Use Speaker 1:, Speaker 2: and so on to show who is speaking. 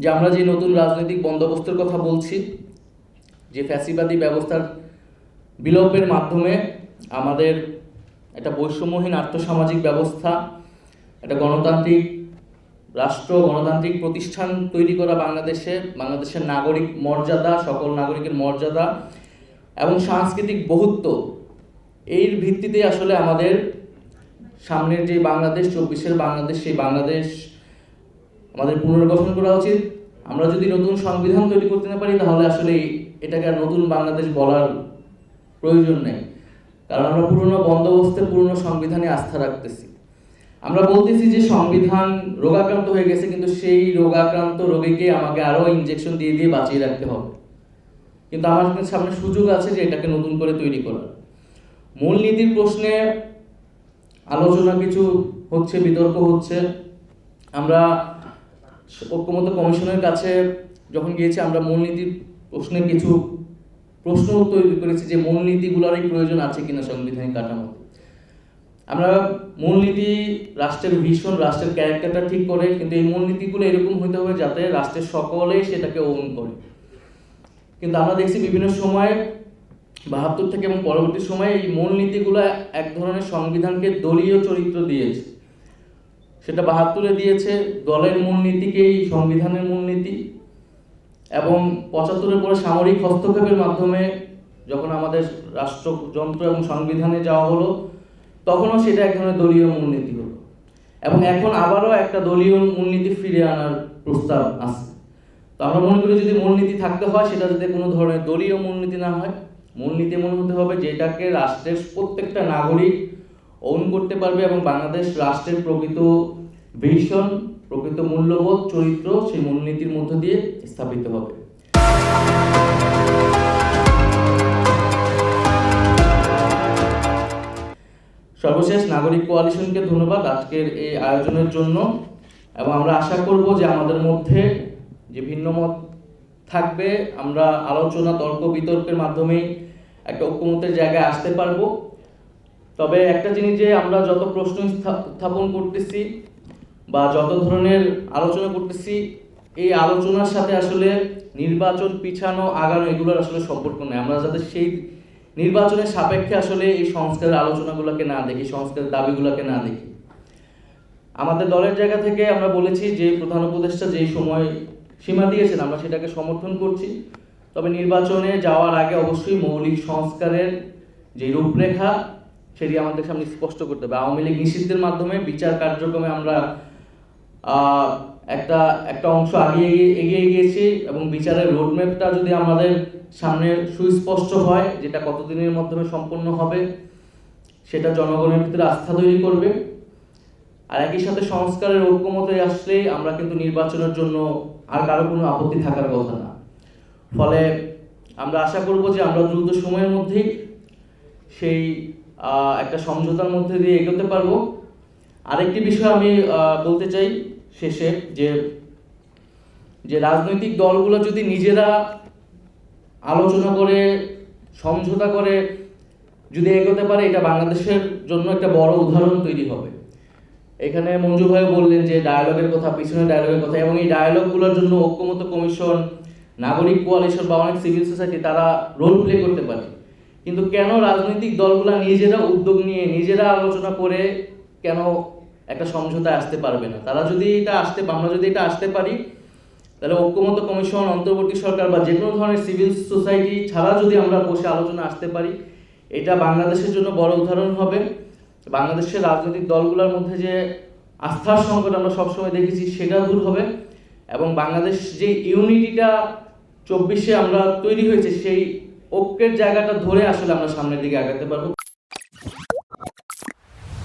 Speaker 1: যে আমরা যে নতুন রাজনৈতিক বন্দোবস্তের কথা বলছি, যে ফ্যাসিবাদী ব্যবস্থার বিলোপের মাধ্যমে আমাদের একটা বৈষম্যহীন আর্থসামাজিক ব্যবস্থা, একটা গণতান্ত্রিক রাষ্ট্র, গণতান্ত্রিক প্রতিষ্ঠান তৈরি করা বাংলাদেশের নাগরিক মর্যাদা, সকল নাগরিকের মর্যাদা এবং সাংস্কৃতিক বহুত্ব, এর ভিত্তিতে আসলে আমাদের সামনের যে বাংলাদেশ, 24-এর বাংলাদেশ, সেই বাংলাদেশ আমাদের পুনর্গঠন করা উচিত। আমরা যদি নতুন সংবিধান তৈরি করতে না পারি, তাহলে আসলে এটাকে আর নতুন বাংলাদেশ বলার প্রয়োজন নেই, কারণ আমরা পুরনো বন্দোবস্তে, পুরনো সংবিধানে আস্থা রাখতেছি। আমরা বলতেছি যে সংবিধান রোগাক্রান্ত হয়ে গেছে, কিন্তু সেই রোগাক্রান্ত রোগীকে আমাকে আরও ইনজেকশন দিয়ে দিয়ে বাঁচিয়ে রাখতে হবে। কিন্তু আমার সামনে সুযোগ আছে যে এটাকে নতুন করে তৈরি করার। মূলনীতির প্রশ্নে আলোচনা কিছু হচ্ছে, বিতর্ক হচ্ছে। আমরা ঐক্যমত্য কমিশনের কাছে যখন গিয়েছি, আমরা মূলনীতির প্রশ্নে কিছু প্রশ্ন তৈরি করেছি যে মূলনীতিগুলোরই প্রয়োজন আছে কিনা সাংবিধানিক কাঠামোতে। আমরা মূলনীতি রাষ্ট্রের ভিশন, রাষ্ট্রের ক্যারেক্টারটা ঠিক করে, কিন্তু এই মূলনীতিগুলো এরকম হতে হবে যাতে রাষ্ট্রের সকলে সেটাকে ওন করে। কিন্তু আমরা দেখছি বিভিন্ন সময় 72 থেকে এবং পরবর্তী সময়ে এই মূলনীতিগুলো এক ধরনের সংবিধানকে দলীয় চরিত্র দিয়েছে। সেটা 72-এ দিয়েছে দলের মূলনীতিকেই সংবিধানের মূলনীতি, এবং 75-এর পরে সামরিক হস্তক্ষেপের মাধ্যমে যখন আমাদের রাষ্ট্রযন্ত্র এবং সংবিধানে যাওয়া হলো, তখনও সেটা এক ধরনের দলীয় মূলনীতি হলো। এবং এখন আবারও একটা দলীয় মূলনীতি ফিরে আনার প্রস্তাব আছে। তো আমরা মনে করি যদি মূলনীতি থাকতে হয়, সেটা যাতে কোনো ধরনের দলীয় মূলনীতি না হয়। মূলনীতি মনে হতে হবে যেটাকে রাষ্ট্রের প্রত্যেকটা নাগরিক ওন করতে পারবে, এবং বাংলাদেশ রাষ্ট্রের প্রকৃত ভিশন, প্রকৃত মূল্যবোধ, চরিত্র সেই মূলনীতির মধ্য দিয়ে স্থাপিত হবে। সর্বশেষ নাগরিক কোয়ালিশনকে ধন্যবাদ আজকের এই আয়োজনের জন্য, এবং আমরা আশা করব যে আমাদের মধ্যে যে ভিন্নমত থাকবে, আমরা আলোচনা, তর্ক বিতর্কের মাধ্যমে একটা ঐক্যমতের জায়গায় আসতে পারবো। তবে একটা জিনিস, যে আমরা যত প্রশ্ন উত্থাপন করতেছি বা যত ধরনের আলোচনা করতেছি, এই আলোচনার সাথে আসলে নির্বাচন পিছানো আগানো এগুলোর আসলে সম্পর্ক নেই। আমরা যাতে সেই নির্বাচনের সাপেক্ষে আসলে এই সংস্কারের আলোচনাগুলোকে না দেখি, সংস্কারের দাবিগুলোকে না দেখি। আমাদের দলের জায়গা থেকে আমরা বলেছি যে প্রধান উপদেষ্টা যেই সময় সীমা দিয়েছেন, আমরা সেটাকে সমর্থন করছি। তবে নির্বাচনে যাওয়ার আগে অবশ্যই মৌলিক সংস্কারের যে রূপরেখা, সেটি আমাদের সামনে স্পষ্ট করতে হবে। আওয়ামী লীগ নিষিদ্ধের মাধ্যমে বিচার কার্যক্রমে আমরা একটা অংশ এগিয়ে গিয়েছি, এবং বিচারের রোডম্যাপটা যদি আমাদের সামনে সুস্পষ্ট হয়, যেটা কতদিনের মাধ্যমে সম্পন্ন হবে, সেটা জনগণের ভিতরে আস্থা তৈরি করবে। আর একই সাথে সংস্কারের ঐক্যমতে আসলে আমরা কিন্তু নির্বাচনের জন্য আর কারো কোনো আপত্তি থাকার কথা না। ফলে আমরা আশা করব যে আমরা দ্রুত সময়ের মধ্যেই সেই একটা সমঝোতার মধ্যে দিয়ে এগোতে পারবো। আরেকটি বিষয় আমি বলতে চাই শেষে, যে রাজনৈতিক দলগুলো যদি নিজেরা আলোচনা করে, সমঝোতা করে যদি এগোতে পারে, এটা বাংলাদেশের জন্য একটা বড় উদাহরণ তৈরি হবে। এখানে মঞ্জু ভাই বললেন যে ডায়ালগের কথা, পিছনে ডায়ালগের কথা, এবং এই ডায়ালগগুলোর জন্য ঐক্যমত্য কমিশন, নাগরিক কোয়ালিশন বা অনেক সিভিল সোসাইটি তারা রোল প্লে করতে পারে। কিন্তু কেন রাজনৈতিক দলগুলো নিজেরা উদ্যোগ নিয়ে, নিজেরা আলোচনা করে কেন একটা সমঝোতায় আসতে পারবে না? আমরা যদি এটা আসতে পারি, তাহলে ঐক্যমত্য কমিশন, অন্তর্বর্তী সরকার বা যে কোনো ধরনের সিভিল সোসাইটি ছাড়া যদি আমরা বসে আলোচনা আসতে পারি, এটা বাংলাদেশের জন্য বড় উদাহরণ হবে। বাংলাদেশের রাজনৈতিক দলগুলোর মধ্যে যে আস্থার সংকট আমরা সবসময় দেখেছি, সেটা দূর হবে, এবং বাংলাদেশ যে ইউনিটিটা 24-এ আমরা তৈরি হয়েছে, সেই ঐক্যের জায়গাটা ধরে আসলে আমরা সামনের দিকে আগাতে পারবো।